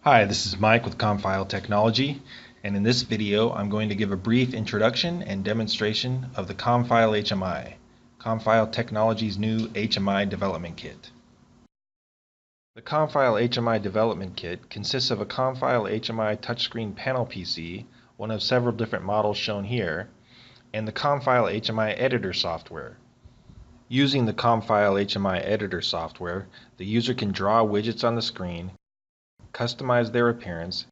Hi, this is Mike with Comfile Technology, and in this video I'm going to give a brief introduction and demonstration of the Comfile HMI, Comfile Technology's new HMI development kit. The Comfile HMI development kit consists of a Comfile HMI touchscreen panel PC, one of several different models shown here, and the Comfile HMI editor software. Using the Comfile HMI editor software, the user can draw widgets on the screen, customize their appearance,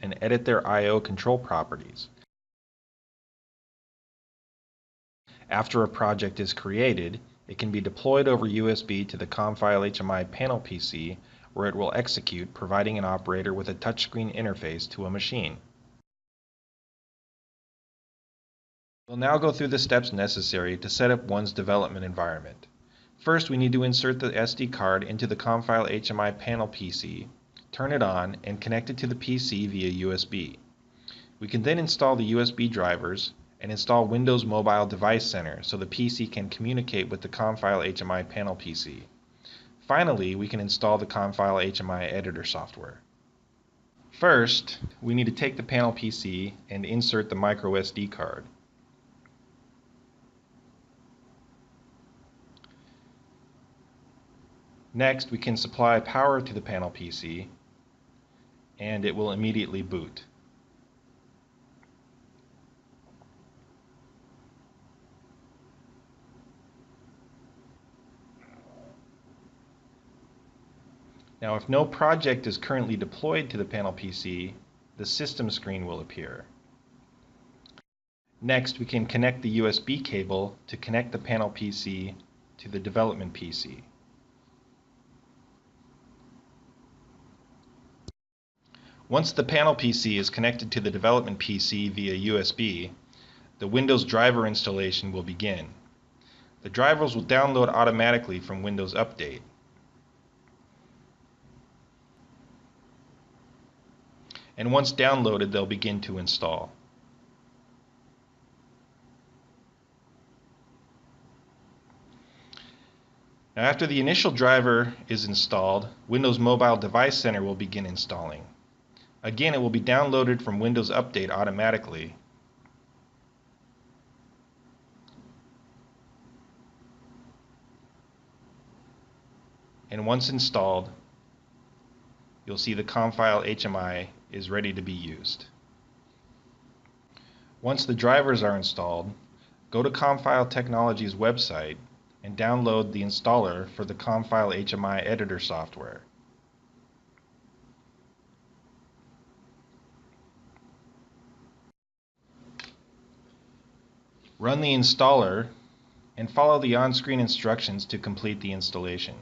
and edit their I/O control properties. After a project is created, it can be deployed over USB to the Comfile HMI panel PC, where it will execute, providing an operator with a touchscreen interface to a machine. We'll now go through the steps necessary to set up one's development environment. First, we need to insert the SD card into the Comfile HMI panel PC, turn it on, and connect it to the PC via USB. We can then install the USB drivers and install Windows Mobile Device Center so the PC can communicate with the Comfile HMI panel PC. Finally, we can install the Comfile HMI editor software. First, we need to take the panel PC and insert the micro SD card. Next, we can supply power to the panel PC and it will immediately boot. Now, if no project is currently deployed to the panel PC, the system screen will appear. Next, we can connect the USB cable to connect the panel PC to the development PC. Once the panel PC is connected to the development PC via USB, the Windows driver installation will begin. The drivers will download automatically from Windows Update. And once downloaded, they'll begin to install. Now, after the initial driver is installed, Windows Mobile Device Center will begin installing. Again, it will be downloaded from Windows Update automatically. And once installed, you'll see the Comfile HMI is ready to be used. Once the drivers are installed, go to Comfile Technology's website and download the installer for the Comfile HMI editor software. Run the installer and follow the on-screen instructions to complete the installation.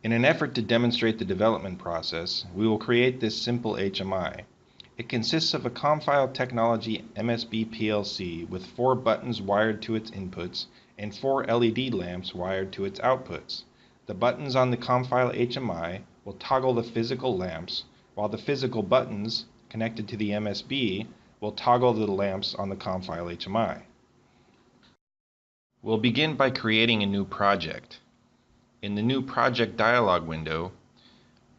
In an effort to demonstrate the development process, we will create this simple HMI. It consists of a Comfile Technology MSB PLC with 4 buttons wired to its inputs and 4 LED lamps wired to its outputs. The buttons on the Comfile HMI will toggle the physical lamps, while the physical buttons connected to the MSB will toggle the lamps on the Comfile HMI. We'll begin by creating a new project. In the new project dialog window,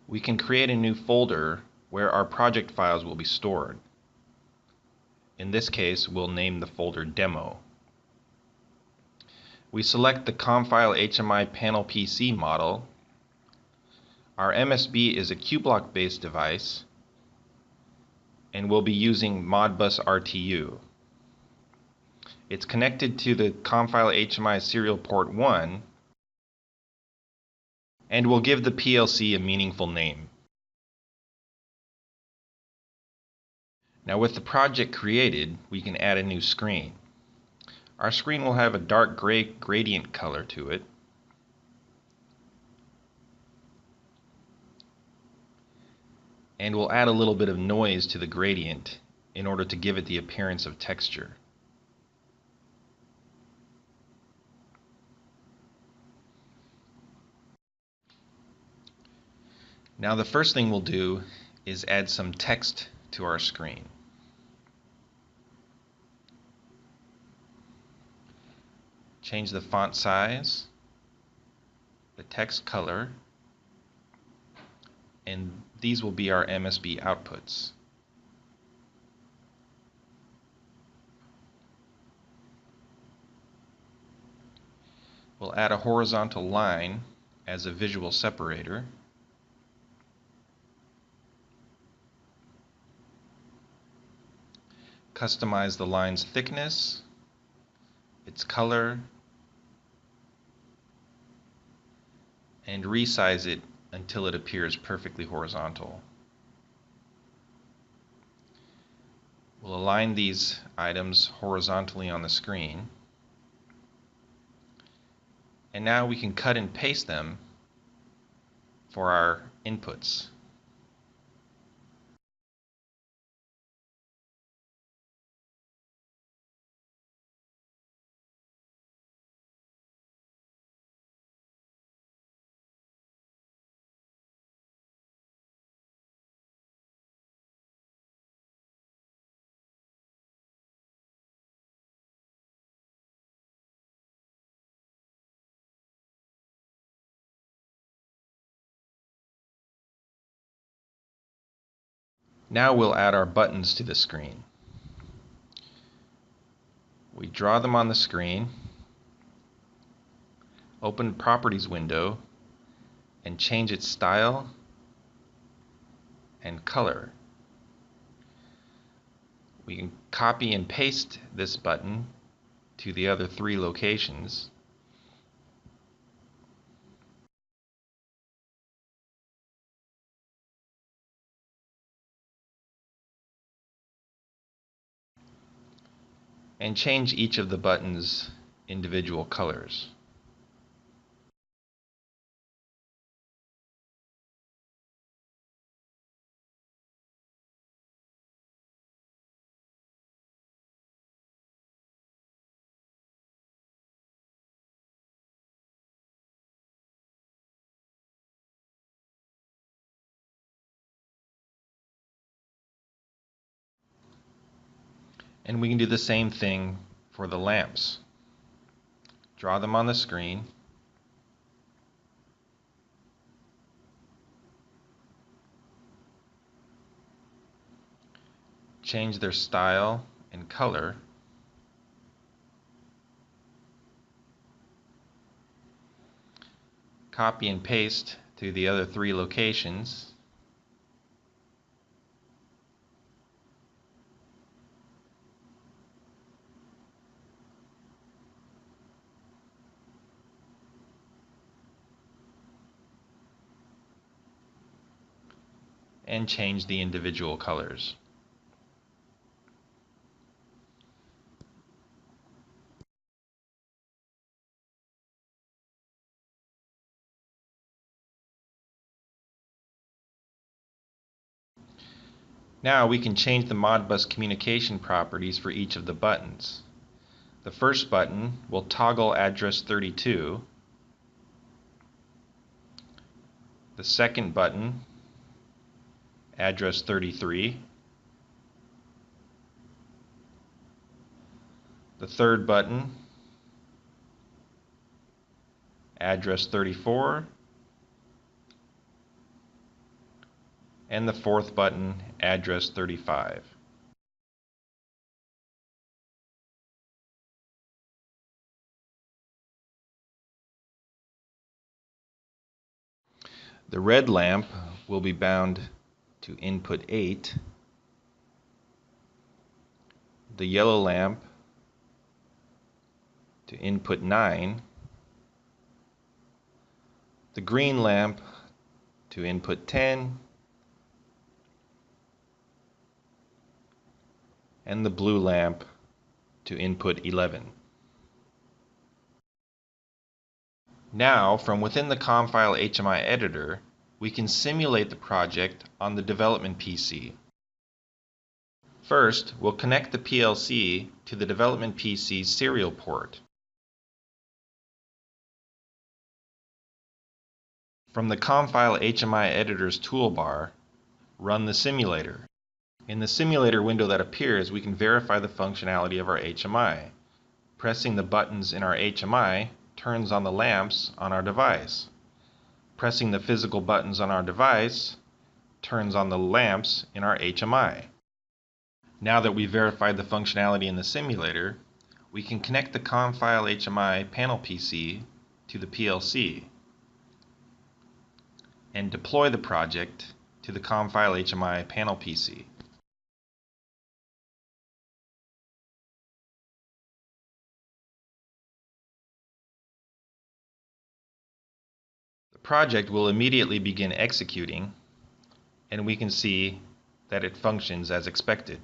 we can create a new folder where our project files will be stored. In this case, we'll name the folder Demo. We select the Comfile HMI panel PC model. Our MSB is a Q-Block based device, and we'll be using Modbus RTU. It's connected to the Comfile HMI serial port 1, and we'll give the PLC a meaningful name. Now, with the project created, we can add a new screen. Our screen will have a dark gray gradient color to it. And we'll add a little bit of noise to the gradient in order to give it the appearance of texture. Now the first thing we'll do is add some text to our screen. Change the font size, the text color, and these will be our MSB outputs. We'll add a horizontal line as a visual separator. Customize the line's thickness, its color, and resize it until it appears perfectly horizontal. We'll align these items horizontally on the screen. And now we can cut and paste them for our inputs. Now we'll add our buttons to the screen. We draw them on the screen, open Properties window, and change its style and color. We can copy and paste this button to the other 3 locations. And change each of the buttons' individual colors. And we can do the same thing for the lamps. Draw them on the screen. Change their style and color. Copy and paste to the other 3 locations. And change the individual colors. Now we can change the Modbus communication properties for each of the buttons. The first button will toggle address 32. The second button, address 33. The third button, address 34. And the fourth button, address 35. The red lamp will be bound to input 8. The yellow lamp to input 9. The green lamp to input 10. And the blue lamp to input 11. Now, from within the Comfile HMI editor, we can simulate the project on the development PC. First, we'll connect the PLC to the development PC's serial port. From the Comfile HMI Editor's toolbar, run the simulator. In the simulator window that appears, we can verify the functionality of our HMI. Pressing the buttons in our HMI turns on the lamps on our device. Pressing the physical buttons on our device turns on the lamps in our HMI. Now that we've verified the functionality in the simulator, we can connect the Comfile HMI panel PC to the PLC and deploy the project to the Comfile HMI panel PC. The project will immediately begin executing, and we can see that it functions as expected.